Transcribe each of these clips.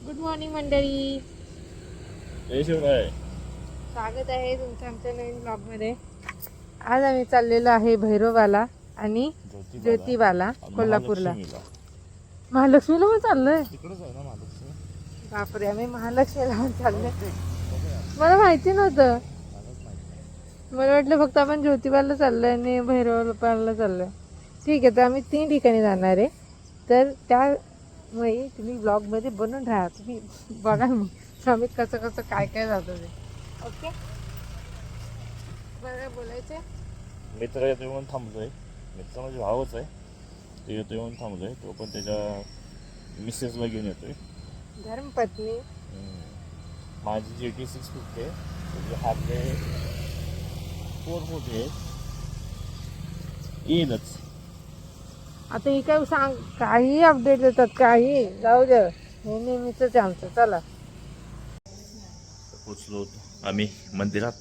Good morning मंडळी, स्वागत आहे तुमचं आमच्या नवीन ब्लॉगमध्ये. आज आम्ही चाललेलो आहे भैरवबाला आणि ज्योतिबाला कोल्हापूरला. महालक्ष्मीला पण चाललोय. बापरे, आम्ही महालक्ष्मीला पण चाललोय. मला माहिती नव्हतं. मला वाटलं फक्त आपण ज्योतिबाला चाललोय आणि भैरवबाला चाललोय. ठीक आहे, तर आम्ही 3 ठिकाणी जाणार आहे. तर त्यामुळे तुम्ही ब्लॉगमध्ये बनून राहा. तुम्ही बघा मग आम्ही कसं कसं काय काय जातो ते. ओके, बरं बोलायचं. मित्र येतो येऊन थांबलोय. मित्र म्हणजे भावच आहे. तो येतो येऊन थांबलोय. तो पण त्याच्या मिसेसला घेऊन येतोय. धर्मपत्नी माझी GT 650 आहे. त्याचे हातले 440 आहे. येईलच. आता ही काय सांग, काही अपडेट देतात, काही जाऊ दे, हे नेहमीच आहे आमचं. चला, पोचलो आम्ही मंदिरात.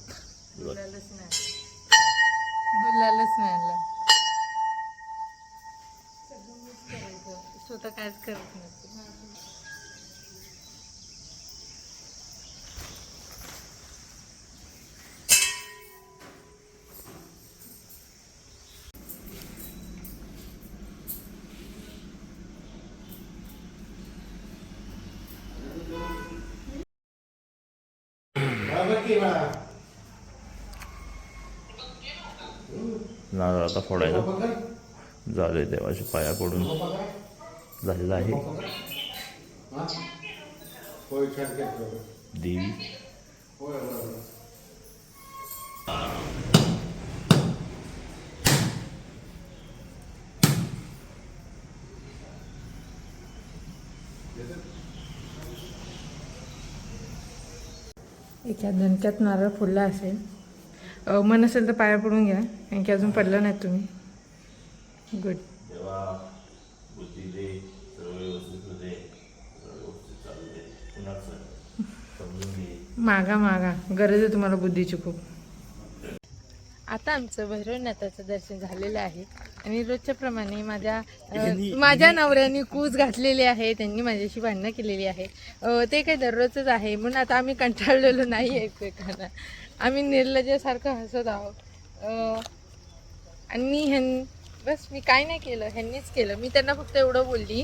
गुलालच मिळालं. स्वतः कायच करत नसते. नारळ आता फोडायला झालंय. देवाच्या पाया पडून झालेलं आहे. देवी एका दणक्यात नारळ फोडला असेल. मन असेल तर पाया पडून घ्या, कारण की अजून पडलं नाही तुम्ही. गुड. देवा बुद्धी दे, सर्व व्यवस्थित होते, सर्व व्यवस्थित चालू दे. कुणाचं समजून घे. मागा गरज आहे तुम्हाला बुद्धीची खूप. आता आमचं भैरवनाथाचं दर्शन झालेलं आहे आणि रोजच्या प्रमाणे माझ्या नवऱ्याने कूच घातलेली आहे. त्यांनी माझ्याशी भांडणं केलेली आहे. ते काही दररोजच आहे, म्हणून आता आम्ही कंटाळलेलो नाही एकमेकांना. आम्ही निर्लज्जासारखं हसत आहोत. आणि बस मी काय नाही केलं, ह्यांनीच केलं. मी त्यांना फक्त एवढं बोलली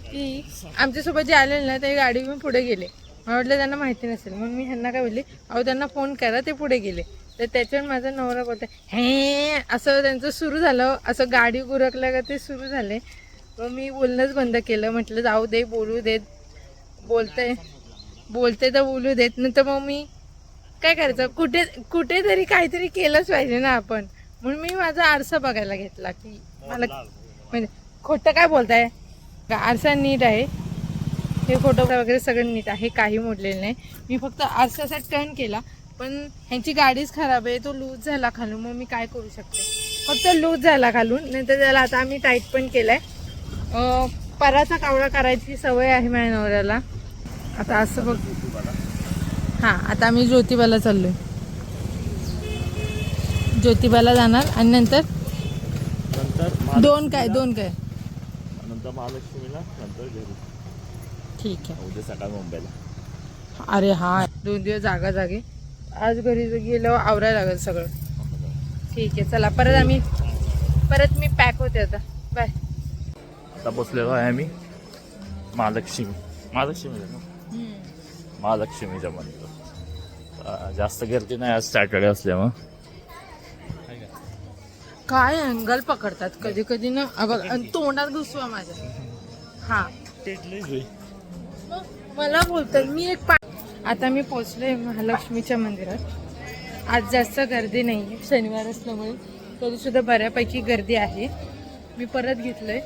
की आमच्यासोबत जे आलेले ना ते गाडी घेऊन पुढे गेले. मला वाटलं त्यांना माहिती नसेल, म्हणून मी ह्यांना काय बोलली, अहो त्यांना फोन करा, ते पुढे गेले. तर त्याच्यावर माझा नवरा बोलतो हे असं त्यांचं सुरू झालं. असं गाडी गुरकल्या का ते सुरू झाले. मग मी बोलणंच बंद केलं. म्हटलं जाऊ दे, बोलू देत, बोलते तर बोलू देत. नंतर मग मी काय करायचं, कुठेतरी काहीतरी केलंच पाहिजे ना आपण. म्हणून मी माझा आरसा बघायला घेतला की मला म्हणजे खोटं काय बोलताय. आरसा नीट आहे, हे फोटो वगैरे सगळं नीट आहे, काही मोडलेलं नाही. मी फक्त आरसा असा टर्न केला, पण ह्यांची गाडीच खराब आहे. तो लूज झाला खालून. मग मी काय करू शकते, फक्त लूज झाला खालून. नंतर त्याला आता आम्ही टाईट पण केलाय. पराचा कावळा करायची सवय आहे माझ्या नवऱ्याला. आता असं बघ. हां, आता आम्ही ज्योतिबाला चाललोय. ज्योतिबाला जाणार आणि नंतर दोन काय नंतर महालक्ष्मीला, नंतर घरी. ठीक आहे. उद्या सकाळ मुंबईला. अरे हा, 2 दिवस जागे. आज घरी गेल्यावर आवरायला लागेल सगळं. ठीक आहे, चला परत मी पॅक होते आता. बाय. आता बसलेलो आहे आम्ही महालक्ष्मीच्या मंदिरात. जास्त गर्दी नाही आज, सॅटर्डे असल्यामुळं. काय अँगल पकडतात कधी कधी ना. आणि तोंडात घुसवा माझ्या. हा, मला बोलतात मी आता मी पोचलोय महालक्ष्मीच्या मंदिरात. आज जास्त गर्दी नाही, शनिवार असल्यामुळे. तरी सुद्धा बऱ्यापैकी गर्दी आहे. मी परत घेतलंय.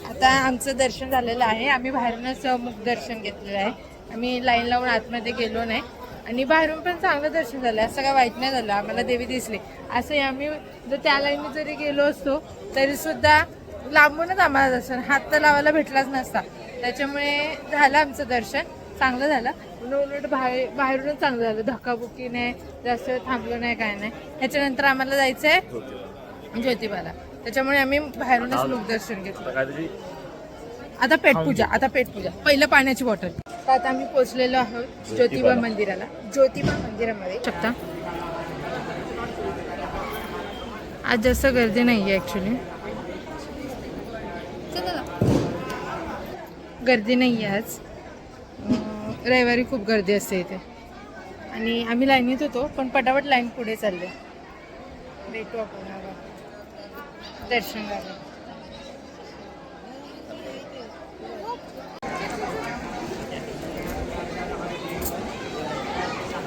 आता आमचं दर्शन झालेलं आहे. आम्ही बाहेरूनच मुख दर्शन घेतलेलं आहे. आम्ही लाईन लावून आतमध्ये गेलो नाही आणि बाहेरून पण चांगलं दर्शन झालं. असं काय वाईट नाही झालं. आम्हाला देवी दिसली. असं आम्ही जर त्या लाईनने जरी गेलो असतो तरी सुद्धा लांबूनच आम्हाला दर्शन, हात तर लावायला भेटलाच नसता. त्याच्यामुळे झालं आमचं दर्शन, चांगलं झालं. उलट बाहेरूनच चांगलं झालं. धक्काबुक्की नाही, जास्त वेळ थांबलो नाही, काय नाही. ह्याच्यानंतर आम्हाला जायचंय ज्योतिबाला, त्याच्यामुळे आम्ही बाहेरूनच मुखदर्शन घेतलं. आता पेटपूजा. पहिलं पाण्याची बॉटल. तर आता आम्ही पोहोचलेलो आहोत ज्योतिबा मंदिराला. ज्योतिबा मंदिरामध्ये शकता आज जास्त गर्दी नाही आहे ॲक्च्युली. गर्दी नाही आहे आज. रविवारी खूप गर्दी असते इथे. आणि आम्ही लाईनीत होतो, पण पटापट लाईन पुढे चालले. भेटू आपण दर्शन घ्यायला.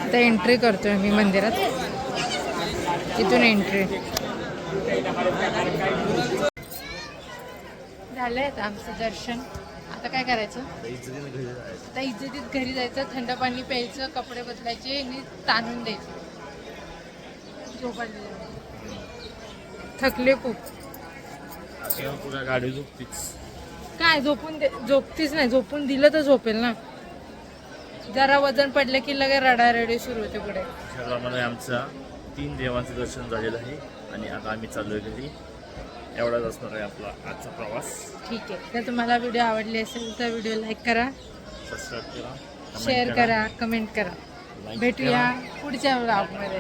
आता एंट्री करतोय मी मंदिरात. इथून एंट्री झालंय. आता आमचं दर्शन. आता काय करायचं? आता इज्जतीत घरी जायचं, थंड पाणी प्यायचं, कपडे बदलायचे आणि ताणून द्यायचे. झोपायला थकले खूप. गाडी झोपतीच काय झोपतीच नाही. झोपून दिलं तर झोपेल ना. जरा वजन पडलं की लगे रडारडी सुरू होते पुढे. आमचा 3 देवांचं दर्शन झालेलं आहे आणि आता आम्ही चाललोय घरी. एवढाच असणार आहे आपला आजचा प्रवास. ठीक आहे. तर तुम्हाला व्हिडिओ आवडली असेल तर व्हिडिओ लाईक करा, सबस्क्राईब करा, शेअर करा, कमेंट करा. भेटूया पुढच्या व्लॉगमध्ये.